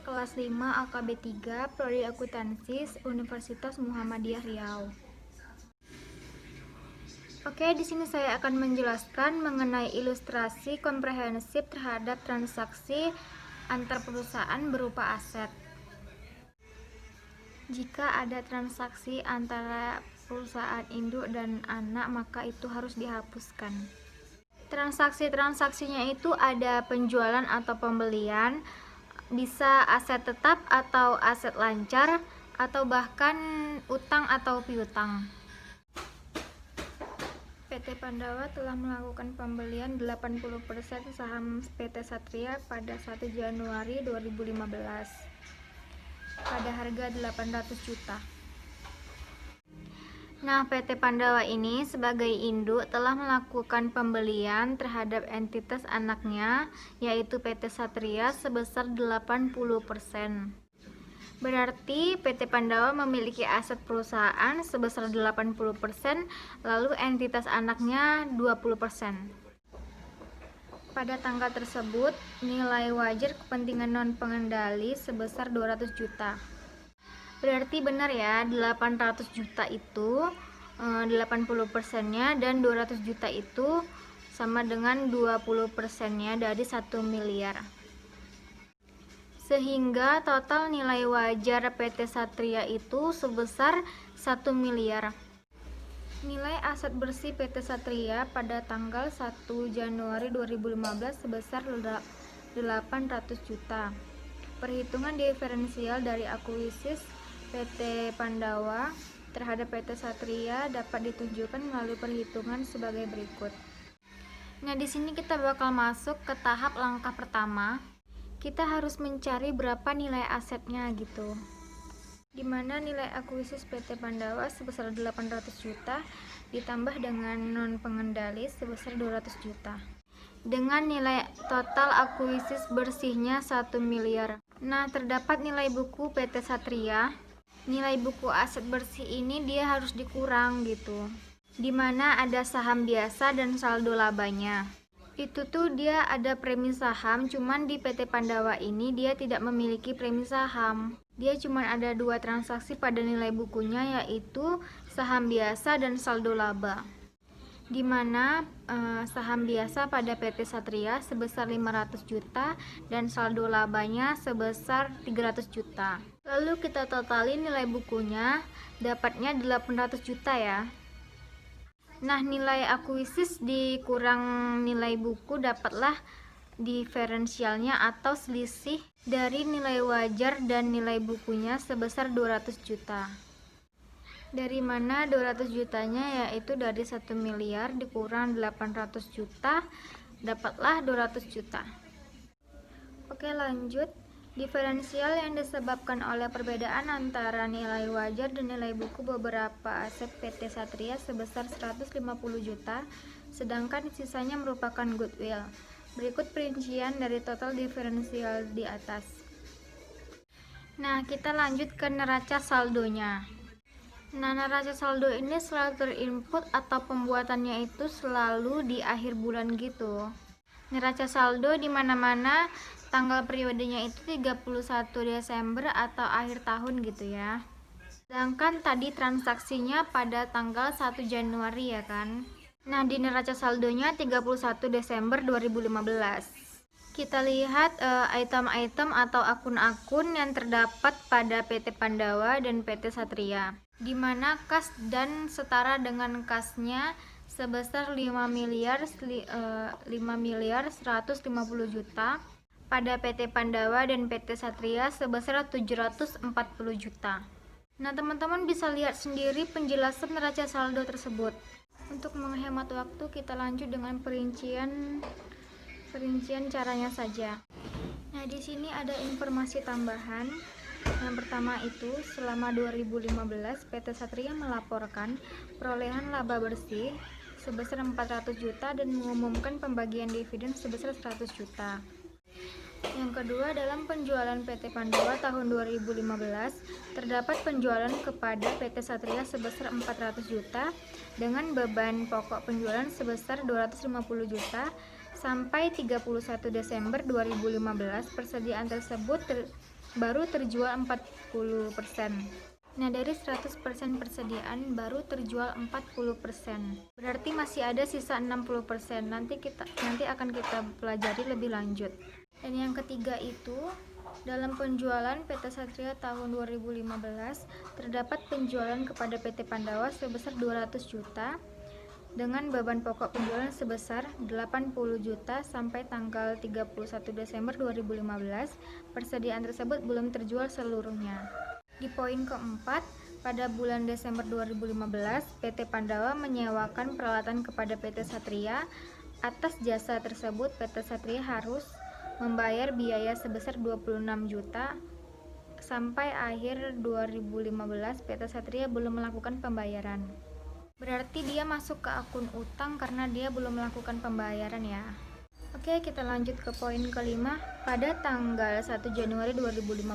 kelas 5 AKB 3 Prodi Akuntansi Universitas Muhammadiyah Riau. Oke, di sini saya akan menjelaskan mengenai ilustrasi komprehensif terhadap transaksi antar perusahaan berupa aset. Jika ada transaksi antara perusahaan induk dan anak, maka itu harus dihapuskan. Transaksinya itu ada penjualan atau pembelian, bisa aset tetap atau aset lancar, atau bahkan utang atau piutang. PT Pandawa telah melakukan pembelian 80% saham PT Satria pada 1 Januari 2015 pada harga 800 juta. Nah, PT Pandawa ini sebagai induk telah melakukan pembelian terhadap entitas anaknya, yaitu PT Satria sebesar 80%. Berarti PT Pandawa memiliki aset perusahaan sebesar 80%, lalu entitas anaknya 20%. Pada tanggal tersebut, nilai wajar kepentingan non-pengendali sebesar 200 juta. Berarti benar ya, 800 juta itu 80%-nya dan 200 juta itu sama dengan 20%-nya dari 1 miliar. Sehingga total nilai wajar PT Satria itu sebesar 1 miliar. Nilai aset bersih PT Satria pada tanggal 1 Januari 2015 sebesar 800 juta. Perhitungan diferensial dari akuisisi PT Pandawa terhadap PT Satria dapat ditunjukkan melalui perhitungan sebagai berikut. Nah, di sini kita bakal masuk ke tahap langkah pertama. Kita harus mencari berapa nilai asetnya gitu. Dimana nilai akuisisi PT Pandawa sebesar 800 juta ditambah dengan non pengendali sebesar 200 juta. Dengan nilai total akuisisi bersihnya 1 miliar. Nah, terdapat nilai buku PT Satria. Nilai buku aset bersih ini dia harus dikurang gitu. Dimana ada saham biasa dan saldo labanya. Itu tuh dia ada premi saham, cuman di PT Pandawa ini dia tidak memiliki premi saham. Dia cuma ada 2 transaksi pada nilai bukunya, yaitu saham biasa dan saldo laba. Dimana saham biasa pada PT Satria sebesar 500 juta dan saldo labanya sebesar 300 juta. Lalu kita totalin nilai bukunya, dapatnya 800 juta ya. Nah, nilai akuisisi dikurang nilai buku dapatlah diferensialnya atau selisih dari nilai wajar dan nilai bukunya sebesar 200 juta. Dari mana 200 jutanya, yaitu dari 1 miliar dikurang 800 juta, dapatlah 200 juta. Oke, lanjut. Diferensial yang disebabkan oleh perbedaan antara nilai wajar dan nilai buku beberapa aset PT Satria sebesar 150 juta, sedangkan sisanya merupakan goodwill. Berikut perincian dari total diferensial di atas. Nah, kita lanjut ke neraca saldonya. Nah, neraca saldo ini selalu terinput atau pembuatannya itu selalu di akhir bulan gitu. Neraca saldo di mana-mana tanggal periodenya itu 31 Desember atau akhir tahun gitu ya. Sedangkan tadi transaksinya pada tanggal 1 Januari ya kan. Nah, di neraca saldonya 31 Desember 2015. Kita lihat item-item atau akun-akun yang terdapat pada PT Pandawa dan PT Satria. Di mana kas dan setara dengan kasnya sebesar 5 miliar 150 juta. Pada PT Pandawa dan PT Satria sebesar 740 juta. Nah, teman-teman bisa lihat sendiri penjelasan neraca saldo tersebut. Untuk menghemat waktu, kita lanjut dengan perincian caranya saja. Nah, di sini ada informasi tambahan. Yang pertama itu, selama 2015 PT Satria melaporkan perolehan laba bersih sebesar 400 juta dan mengumumkan pembagian dividen sebesar 100 juta. Yang kedua, dalam penjualan PT Pandawa tahun 2015 terdapat penjualan kepada PT Satria sebesar 400 juta dengan beban pokok penjualan sebesar 250 juta sampai 31 Desember 2015. Persediaan tersebut baru terjual 40%. Nah, dari 100% persediaan baru terjual 40%. Berarti masih ada sisa 60%. Nanti akan kita pelajari lebih lanjut. Dan yang ketiga itu, dalam penjualan PT Satria tahun 2015 terdapat penjualan kepada PT Pandawa sebesar 200 juta dengan beban pokok penjualan sebesar 80 juta sampai tanggal 31 Desember 2015. Persediaan tersebut belum terjual seluruhnya. Di poin keempat, pada bulan Desember 2015, PT Pandawa menyewakan peralatan kepada PT Satria. Atas jasa tersebut, PT Satria harus membayar biaya sebesar 26 juta. Sampai akhir 2015, PT Satria belum melakukan pembayaran. Berarti dia masuk ke akun utang karena dia belum melakukan pembayaran ya. Oke, kita lanjut ke poin kelima. Pada tanggal 1 Januari 2015,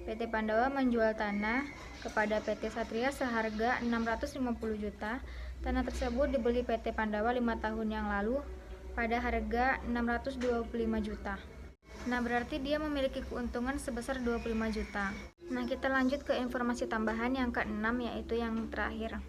PT Pandawa menjual tanah kepada PT Satria seharga 650 juta. Tanah tersebut dibeli PT Pandawa 5 tahun yang lalu pada harga 625 juta. Nah, berarti dia memiliki keuntungan sebesar 25 juta. Nah, kita lanjut ke informasi tambahan yang keenam, yaitu yang terakhir.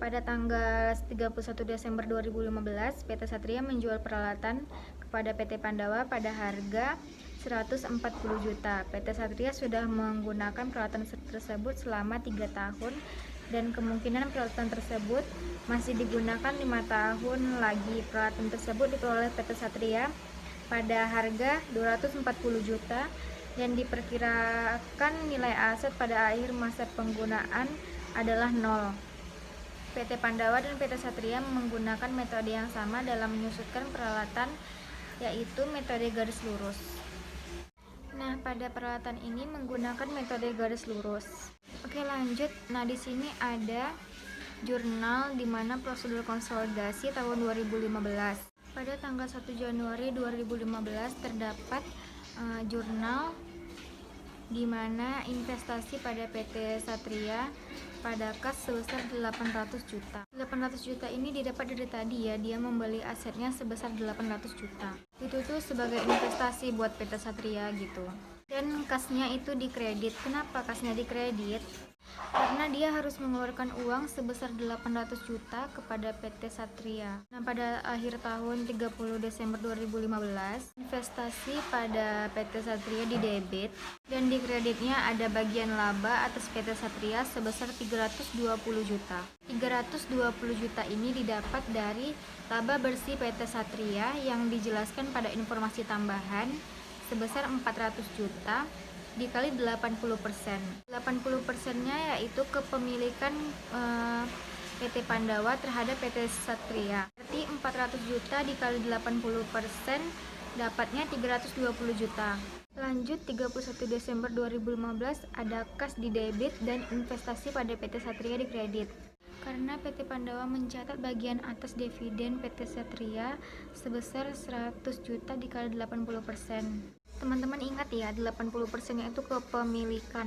Pada tanggal 31 Desember 2015, PT Satria menjual peralatan kepada PT Pandawa pada harga 140 juta. PT Satria sudah menggunakan peralatan tersebut selama 3 tahun dan kemungkinan peralatan tersebut masih digunakan 5 tahun lagi. Peralatan tersebut diperoleh PT Satria pada harga 240 juta dan diperkirakan nilai aset pada akhir masa penggunaan adalah 0. PT Pandawa dan PT Satria menggunakan metode yang sama dalam menyusutkan peralatan, yaitu metode garis lurus. Nah, pada peralatan ini menggunakan metode garis lurus. Oke, lanjut. Nah, di sini ada jurnal di mana prosedur konsolidasi tahun 2015. Pada tanggal 1 Januari 2015 terdapat jurnal di mana investasi pada PT Satria pada kas sebesar 800 juta. 800 juta ini didapat dari tadi ya, dia membeli asetnya sebesar 800 juta. Itu tuh sebagai investasi buat PT Satria gitu. Dan kasnya itu dikredit. Kenapa kasnya dikredit? Karena dia harus mengeluarkan uang sebesar 800 juta kepada PT Satria. Nah, pada akhir tahun 30 Desember 2015, investasi pada PT Satria didebit dan di kreditnya ada bagian laba atas PT Satria sebesar 320 juta. 320 juta ini didapat dari laba bersih PT Satria yang dijelaskan pada informasi tambahan sebesar 400 juta dikali 80%. 80%-nya yaitu kepemilikan PT Pandawa terhadap PT Satria. Berarti 400 juta dikali 80% dapatnya 320 juta. Lanjut, 31 Desember 2015 ada kas di debit dan investasi pada PT Satria di kredit. Karena PT Pandawa mencatat bagian atas dividen PT Satria sebesar 100 juta dikali 80%. Teman-teman ingat ya, 80% itu kepemilikan.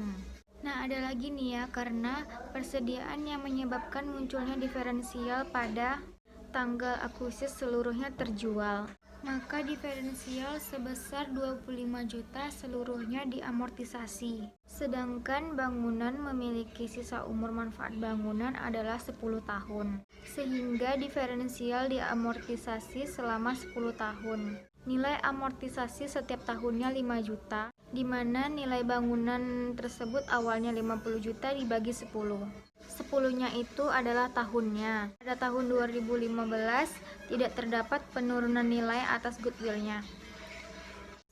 Nah, ada lagi nih ya, karena persediaan yang menyebabkan munculnya diferensial pada tanggal akuisisi seluruhnya terjual. Maka diferensial sebesar 25 juta seluruhnya diamortisasi. Sedangkan bangunan memiliki sisa umur manfaat bangunan adalah 10 tahun. Sehingga diferensial diamortisasi selama 10 tahun. Nilai amortisasi setiap tahunnya 5 juta, di mana nilai bangunan tersebut awalnya 50 juta dibagi 10. 10-nya itu adalah tahunnya. Pada tahun 2015 tidak terdapat penurunan nilai atas goodwill-nya.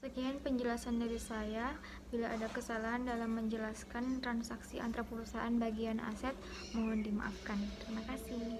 Sekian penjelasan dari saya. Bila ada kesalahan dalam menjelaskan transaksi antar perusahaan bagian aset, mohon dimaafkan. Terima kasih.